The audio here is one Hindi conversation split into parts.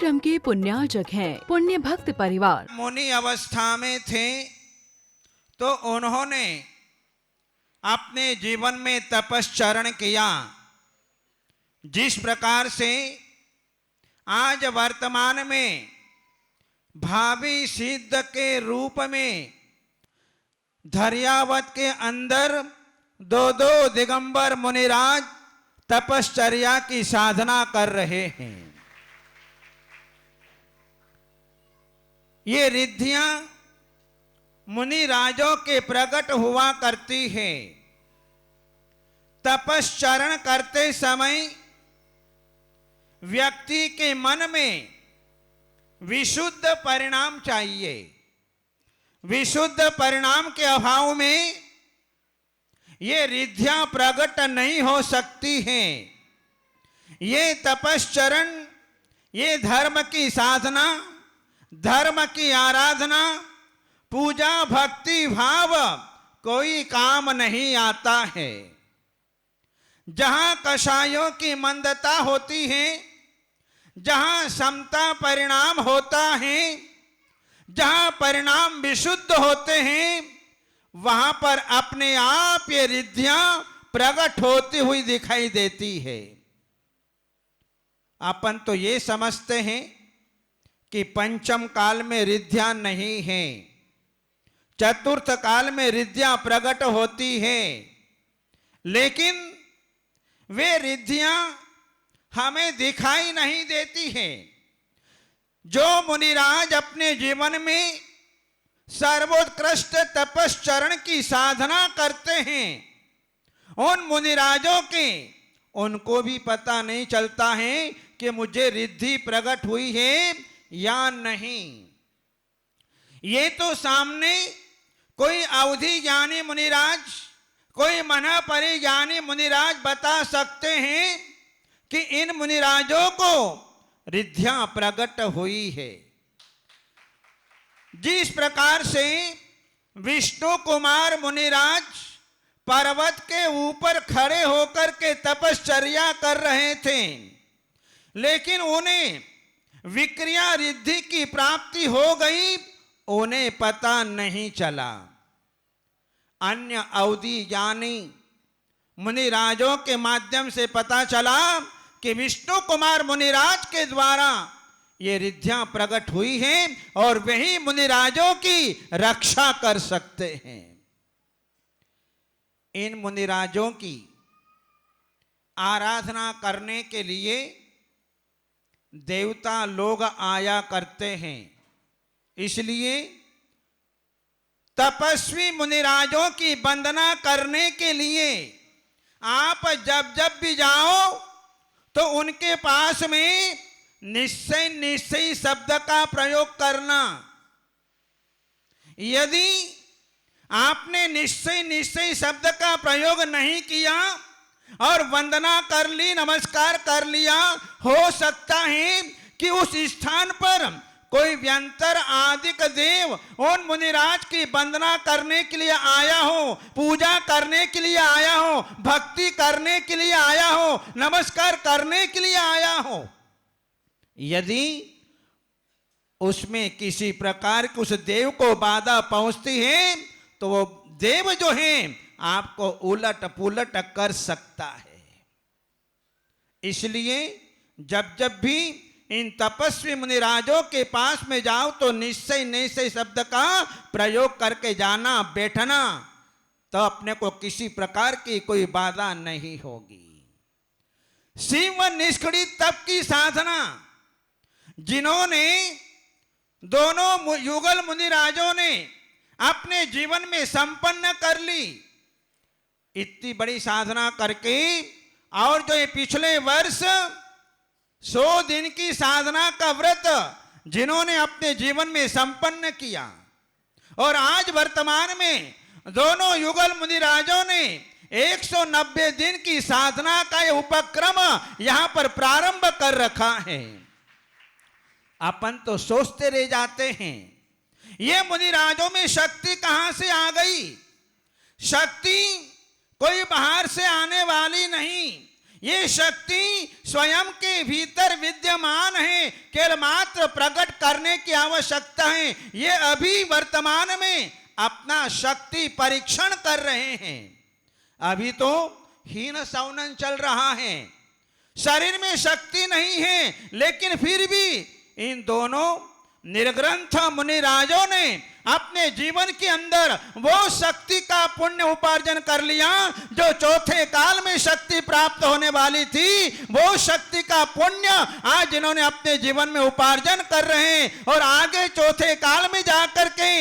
आश्रम के पुण्यार्चक हैं पुण्य भक्त परिवार। मुनि अवस्था में थे तो उन्होंने अपने जीवन में तपश्चरण किया। जिस प्रकार से आज वर्तमान में भावी सिद्ध के रूप में धैर्यवत के अंदर दो दिगंबर मुनिराज तपश्चर्या की साधना कर रहे हैं। ये रिद्धियां मुनिराजों के प्रकट हुआ करती है। तपश्चरण करते समय व्यक्ति के मन में विशुद्ध परिणाम चाहिए। विशुद्ध परिणाम के अभाव में ये रिद्धियां प्रकट नहीं हो सकती हैं। ये तपश्चरण, ये धर्म की साधना, धर्म की आराधना, पूजा भक्ति भाव कोई काम नहीं आता है। जहां कषायों की मंदता होती है, जहां समता परिणाम होता है, जहां परिणाम विशुद्ध होते हैं, वहां पर अपने आप ये रिद्धियां प्रकट होती हुई दिखाई देती है। अपन तो ये समझते हैं कि पंचम काल में रिद्धियां नहीं हैं, चतुर्थ काल में रिद्धियां प्रकट होती हैं, लेकिन वे रिद्धियां हमें दिखाई नहीं देती हैं। जो मुनिराज अपने जीवन में सर्वोत्कृष्ट तपश्चरण की साधना करते हैं, उन मुनिराजों के उनको भी पता नहीं चलता है कि मुझे रिद्धि प्रकट हुई है या नहीं। ये तो सामने कोई अवधि ज्ञानी मुनिराज, कोई मना परिज्ञानी मुनिराज बता सकते हैं कि इन मुनिराजों को रिद्धियां प्रकट हुई है। जिस प्रकार से विष्णु कुमार मुनिराज पर्वत के ऊपर खड़े होकर के तपश्चर्या कर रहे थे, लेकिन उन्हें विक्रिया रिद्धि की प्राप्ति हो गई, उन्हें पता नहीं चला। अन्य अवधि ज्ञानी मुनिराजों के माध्यम से पता चला कि विष्णु कुमार मुनिराज के द्वारा ये रिद्धियां प्रकट हुई हैं और वही मुनिराजों की रक्षा कर सकते हैं। इन मुनिराजों की आराधना करने के लिए देवता लोग आया करते हैं। इसलिए तपस्वी मुनिराजों की वंदना करने के लिए आप जब जब भी जाओ तो उनके पास में निश्चय शब्द का प्रयोग करना। यदि आपने निश्चय शब्द का प्रयोग नहीं किया और वंदना कर ली, नमस्कार कर लिया, हो सकता है कि उस स्थान पर कोई व्यंतर आदिक देव उन मुनिराज की वंदना करने के लिए आया हो, पूजा करने के लिए आया हो, भक्ति करने के लिए आया हो, नमस्कार करने के लिए आया हो। यदि उसमें किसी प्रकार के उस देव को बाधा पहुंचती है तो वो देव जो है आपको उलट पुलट कर सकता है। इसलिए जब जब भी इन तपस्वी मुनिराजों के पास में जाओ तो निश्चय शब्द का प्रयोग करके जाना, बैठना, तो अपने को किसी प्रकार की कोई बाधा नहीं होगी। शिव निष्क्रिय तप की साधना जिन्होंने दोनों युगल मुनिराजों ने अपने जीवन में संपन्न कर ली, इतनी बड़ी साधना करके, और जो ये पिछले वर्ष 100 दिन की साधना का व्रत जिन्होंने अपने जीवन में संपन्न किया, और आज वर्तमान में दोनों युगल मुनिराजों ने 190 दिन की साधना का यह उपक्रम यहां पर प्रारंभ कर रखा है। अपन तो सोचते रह जाते हैं ये मुनिराजों में शक्ति कहां से आ गई। शक्ति कोई बाहर से आने वाली नहीं, ये शक्ति स्वयं के भीतर विद्यमान है, केवल मात्र प्रकट करने की आवश्यकता है। ये अभी वर्तमान में अपना शक्ति परीक्षण कर रहे हैं। अभी तो हीन सौनन चल रहा है, शरीर में शक्ति नहीं है, लेकिन फिर भी इन दोनों निर्ग्रंथ मुनिराजों ने अपने जीवन के अंदर वो शक्ति का पुण्य उपार्जन कर लिया जो चौथे काल में शक्ति प्राप्त होने वाली थी। वो शक्ति का पुण्य आज जिन्होंने अपने जीवन में उपार्जन कर रहे हैं और आगे चौथे काल में जाकर के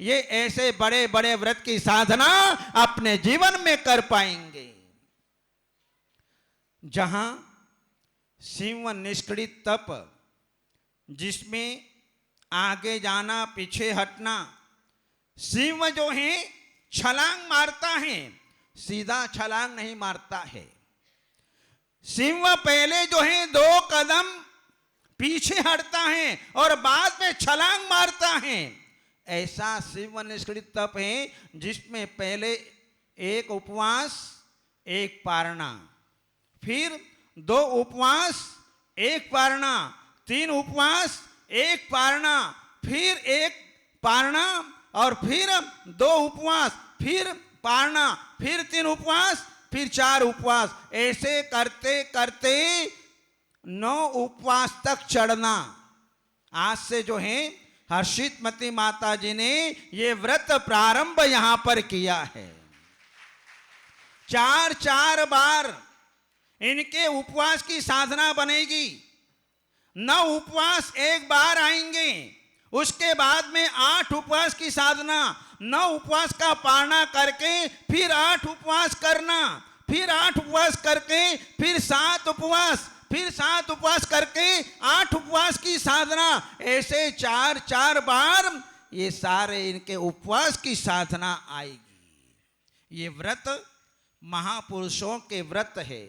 ये ऐसे बड़े बड़े व्रत की साधना अपने जीवन में कर पाएंगे। जहां सिंह निष्क्रिय तप, जिसमें आगे जाना पीछे हटना, सिंह जो है छलांग मारता है, सीधा छलांग नहीं मारता है। सिंह पहले जो है 2 कदम पीछे हटता है और बाद में छलांग मारता है। ऐसा सिंह निष्क्रिय तप है जिसमें पहले 1 उपवास 1 पारणा, फिर 2 उपवास 1 पारणा, 3 उपवास 1 पारणा, फिर 1 पारणा और फिर 2 उपवास, फिर पारणा, फिर 3 उपवास, फिर 4 उपवास। ऐसे करते करते 9 उपवास तक चढ़ना। आज से जो है हर्षितमती माता जी ने ये व्रत प्रारंभ यहां पर किया है। 4 बार इनके उपवास की साधना बनेगी। 9 उपवास 1 बार आएंगे, उसके बाद में 8 उपवास की साधना, 9 उपवास का पारणा करके फिर 8 उपवास करना, फिर 8 उपवास करके फिर 7 उपवास, फिर 7 उपवास करके 8 उपवास की साधना। ऐसे 4 बार ये सारे इनके उपवास की साधना आएगी। ये व्रत महापुरुषों के व्रत है,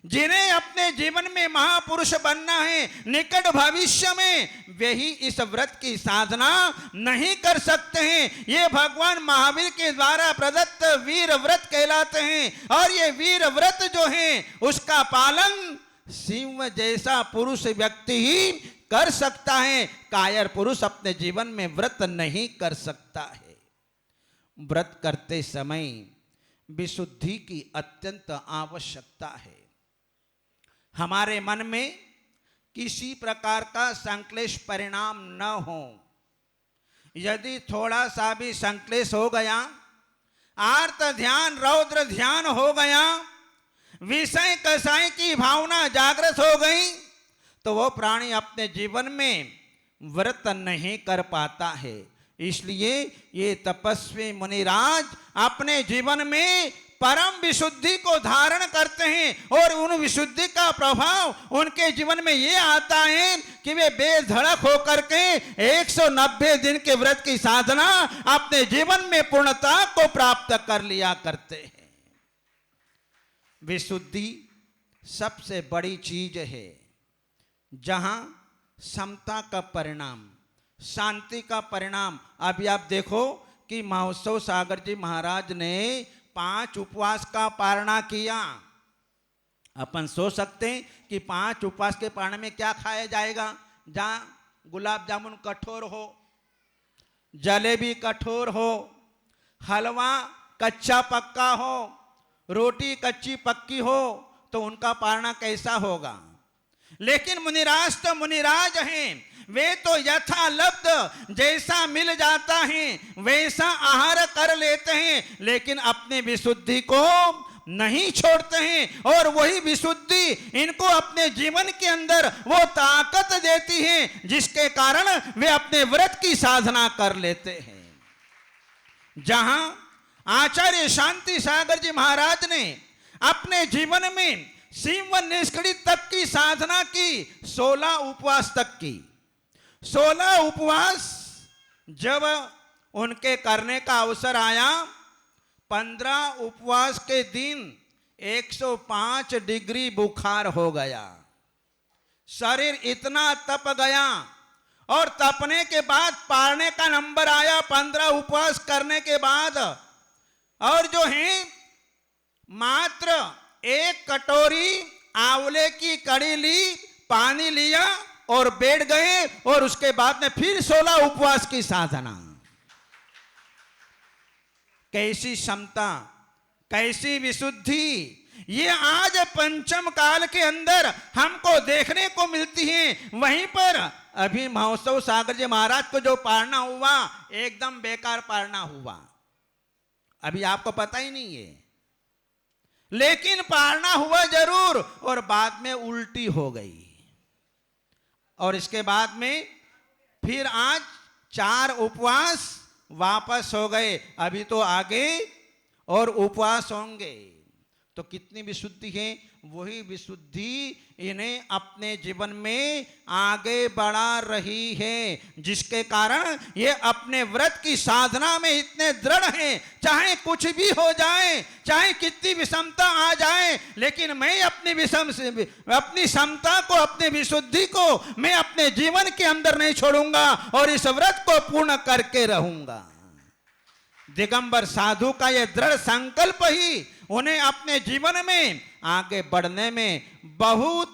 जिन्हें अपने जीवन में महापुरुष बनना है निकट भविष्य में, वही इस व्रत की साधना नहीं कर सकते हैं। ये भगवान महावीर के द्वारा प्रदत्त वीर व्रत कहलाते हैं। और ये वीर व्रत जो है उसका पालन सिंह जैसा पुरुष व्यक्ति ही कर सकता है। कायर पुरुष अपने जीवन में व्रत नहीं कर सकता है। व्रत करते समय विशुद्धि की अत्यंत आवश्यकता है। हमारे मन में किसी प्रकार का संक्लेश परिणाम न हो। यदि थोड़ा सा भी संक्लेश हो गया, आर्त ध्यान रौद्र ध्यान हो गया, विषय कसाई की भावना जागृत हो गई, तो वो प्राणी अपने जीवन में व्रत नहीं कर पाता है। इसलिए ये तपस्वी मुनिराज अपने जीवन में परम विशुद्धि को धारण करते हैं और उन विशुद्धि का प्रभाव उनके जीवन में ये आता है कि वे बेधड़क होकर के 190 दिन के व्रत की साधना अपने जीवन में पूर्णता को प्राप्त कर लिया करते हैं। विशुद्धि सबसे बड़ी चीज है, जहां समता का परिणाम, शांति का परिणाम। अभी आप देखो कि महोत्सव सागर जी महाराज ने 5 उपवास का पारणा किया। अपन सोच सकते हैं कि 5 उपवास के पारणा में क्या खाया जाएगा। जहां गुलाब जामुन कठोर हो, जलेबी कठोर हो, हलवा कच्चा पक्का हो, रोटी कच्ची पक्की हो, तो उनका पारणा कैसा होगा। लेकिन मुनिराज तो मुनिराज हैं, वे तो यथालब्ध जैसा मिल जाता है वैसा आहार कर लेते हैं, लेकिन अपने विशुद्धि को नहीं छोड़ते हैं। और वही विशुद्धि इनको अपने जीवन के अंदर वो ताकत देती है जिसके कारण वे अपने व्रत की साधना कर लेते हैं। जहां आचार्य शांति सागर जी महाराज ने अपने जीवन में सिंह निष्क्रिय तप की साधना की, 16 उपवास तक की। 16 उपवास जब उनके करने का अवसर आया, 15 उपवास के दिन 105 डिग्री बुखार हो गया। शरीर इतना तप गया और तपने के बाद पारने का नंबर आया 15 उपवास करने के बाद। और जो है मात्र 1 कटोरी आंवले की कड़ी ली, पानी लिया और बैठ गए, और उसके बाद में फिर 16 उपवास की साधना। कैसी क्षमता, कैसी विशुद्धि, ये आज पंचम काल के अंदर हमको देखने को मिलती है। वहीं पर अभी महोत्सव सागर जी महाराज को जो पारना हुआ, एकदम बेकार पारना हुआ, अभी आपको पता ही नहीं है, लेकिन पारना हुआ जरूर, और बाद में उल्टी हो गई। और इसके बाद में फिर आज 4 उपवास वापस हो गए, अभी तो आगे और उपवास होंगे। तो कितनी विशुद्धि है, वही विशुद्धि इन्हें अपने जीवन में आगे बढ़ा रही है, जिसके कारण ये अपने व्रत की साधना में इतने दृढ़ हैं। चाहे कुछ भी हो जाए, चाहे कितनी विषमता आ जाए, लेकिन मैं अपनी समता को, अपनी विशुद्धि को मैं अपने जीवन के अंदर नहीं छोड़ूंगा, और इस व्रत को पूर्ण करके रहूंगा। दिगंबर साधु का यह दृढ़ संकल्प ही उन्हें अपने जीवन में आगे बढ़ने में बहुत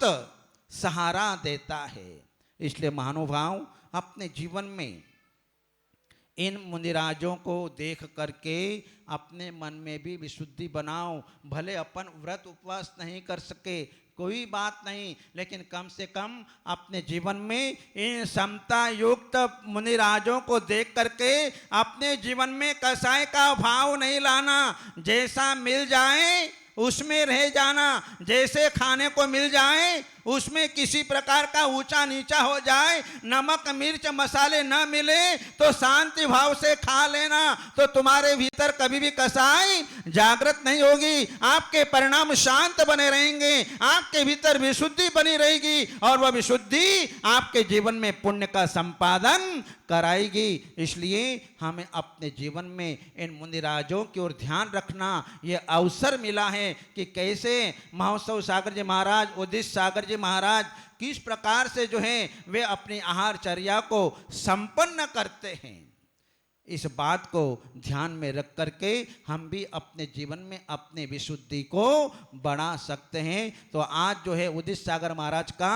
सहारा देता है। इसलिए महानुभाव, अपने जीवन में इन मुनिराजों को देख करके अपने मन में भी विशुद्धि बनाओ। भले अपन व्रत उपवास नहीं कर सके, कोई बात नहीं, लेकिन कम से कम अपने जीवन में इन समता युक्त मुनिराजों को देख करके अपने जीवन में कसाई का भाव नहीं लाना। जैसा मिल जाए उसमें रह जाना, जैसे खाने को मिल जाए उसमें किसी प्रकार का ऊंचा नीचा हो जाए, नमक मिर्च मसाले न मिले तो शांति भाव से खा लेना, तो तुम्हारे भीतर कभी भी कसाई जागृत नहीं होगी। आपके परिणाम शांत बने रहेंगे, आपके भीतर विशुद्धि बनी रहेगी, और वह विशुद्धि आपके जीवन में पुण्य का संपादन कराएगी। इसलिए हमें अपने जीवन में इन मुनिराजों की ओर ध्यान रखना। ये अवसर मिला है कि कैसे महोत्सव सागर जी महाराज, उदित सागर जी महाराज किस प्रकार से जो है वे अपनी आहारचर्या को संपन्न करते हैं। इस बात को ध्यान में रख करके हम भी अपने जीवन में अपने विशुद्धि को बढ़ा सकते हैं। तो आज जो है उदित सागर महाराज का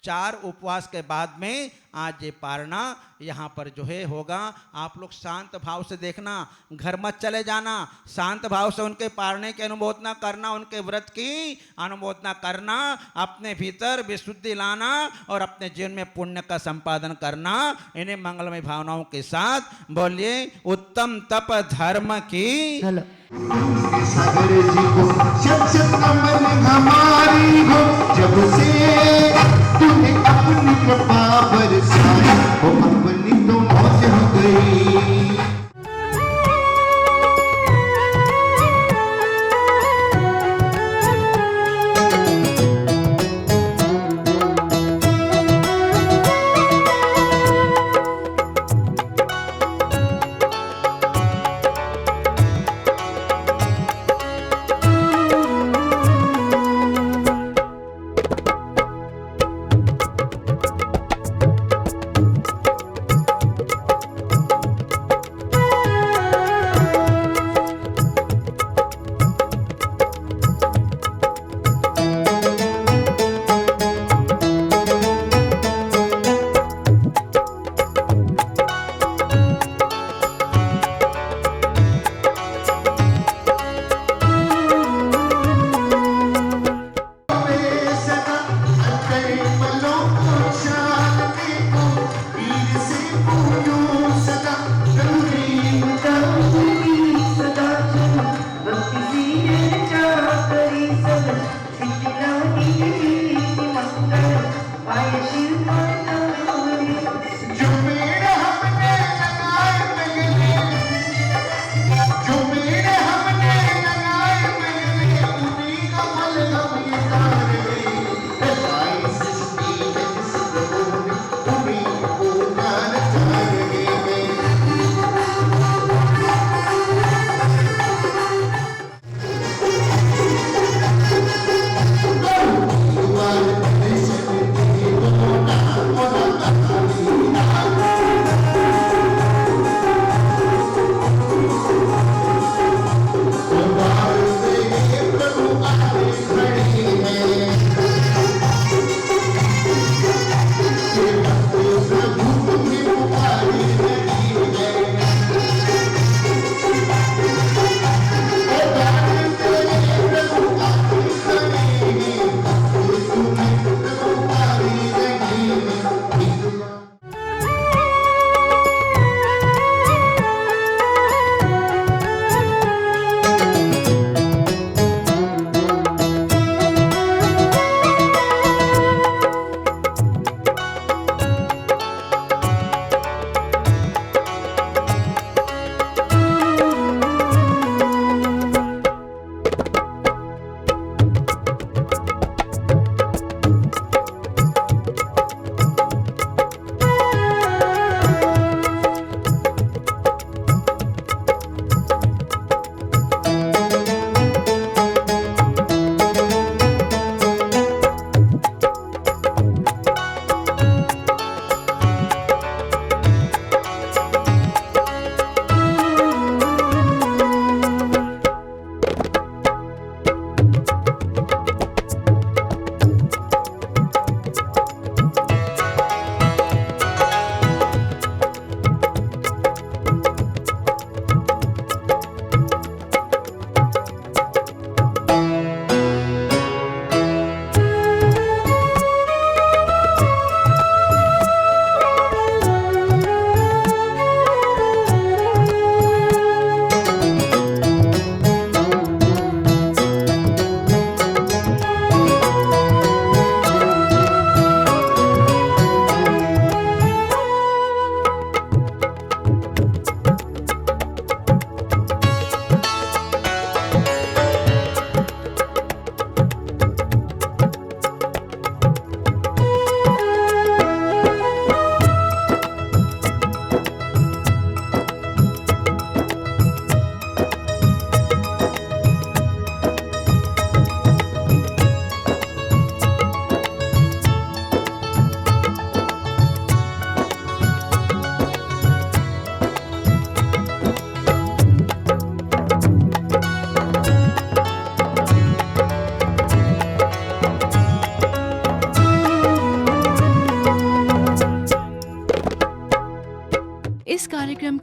4 उपवास के बाद में आज ये पारना यहाँ पर जो है होगा। आप लोग शांत भाव से देखना, घर मत चले जाना, शांत भाव से उनके पारने की अनुमोदना करना, उनके व्रत की अनुमोदना करना, अपने भीतर विशुद्धि लाना और अपने जीवन में पुण्य का संपादन करना। इन्हें मंगलमय भावनाओं के साथ बोलिए उत्तम तप धर्म की। सागर जी को शत शत नमन हमारी हो, जब से तूने अपनी कृपा बरसाई, वो अपनी तो मौज हो गई।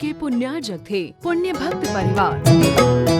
के पुण्यार्जक थे पुण्य भक्त परिवार।